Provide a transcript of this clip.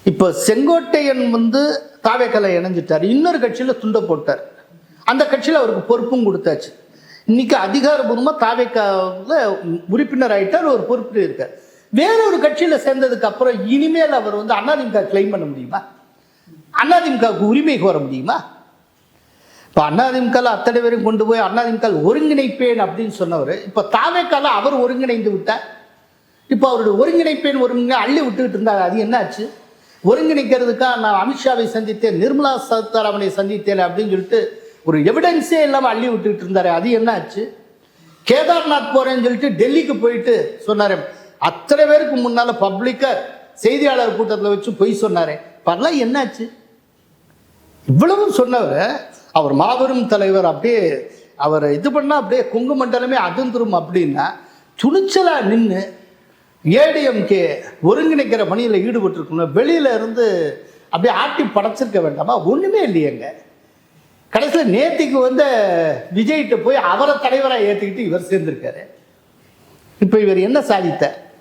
இப்போ செங்கோட்டையன் தாவேக்கால இணைஞ்சிட்டார், இன்னொரு கட்சியில் துண்டை போட்டார். அந்த கட்சியில் அவருக்கு பொறுப்பும் கொடுத்தாச்சு. இன்னைக்கு அதிகாரபூர்வமாக தாவேக்காவில் உறுப்பினர் ஆகிட்டார், ஒரு பொறுப்பில் இருக்கார். வேறொரு கட்சியில் சேர்ந்ததுக்கு அப்புறம் இனிமேல் அவர் அதிமுக கிளைம் பண்ண முடியுமா? அதிமுகவுக்கு உரிமை கோர முடியுமா? இப்போ அதிமுகவில் அத்தனை பேரும் கொண்டு போய் அதிமுக ஒருங்கிணைப்பேன் அப்படின்னு சொன்னவர் இப்போ தாவேக்கால அவர் ஒருங்கிணைந்து விட்டார். இப்போ அவருடைய ஒருங்கிணைப்பேன் அள்ளி விட்டுக்கிட்டு இருந்தார். அது என்ன ஆச்சு? ஒருங்கிணைக்கிறதுக்காக நான் அமித்ஷாவை சந்தித்தேன், நிர்மலா சீதாராமனை சந்தித்தேன் அப்படின்னு சொல்லிட்டு ஒரு எவிடன்ஸே இல்லாமல் அள்ளி விட்டுக்கிட்டு இருந்தாரு. அது என்ன ஆச்சு? கேதார்நாத் போறேன்னு சொல்லிட்டு டெல்லிக்கு போயிட்டு சொன்னார். அத்தனை பேருக்கு முன்னால பப்ளிக்கா செய்தியாளர் கூட்டத்தில் வச்சு பொய் சொன்னாரே, பரலாம் என்னாச்சு? இவ்வளவு சொன்னவர் அவர் மாபெரும் தலைவர், அப்படியே அவரை இது பண்ணா அப்படியே கொங்கு மண்டலமே அதிர்ந்துரும் அப்படின்னா துணிச்சலா நின்று ஏடிஎம்கே ஒருங்கிணைக்கிற பணியில் ஈடுபட்டிருக்கணும். வெளியில இருந்து அப்படியே ஆட்டி படைச்சிருக்க வேண்டாமா? ஒண்ணுமே இல்லையங்க. கடைசியில் நேத்திக்கு விஜய்கிட்ட போய் அவரை தலைவராக ஏற்றுக்கிட்டு இவர் சேர்ந்திருக்காரு. இப்போ இவர் என்ன சாதித்தார்?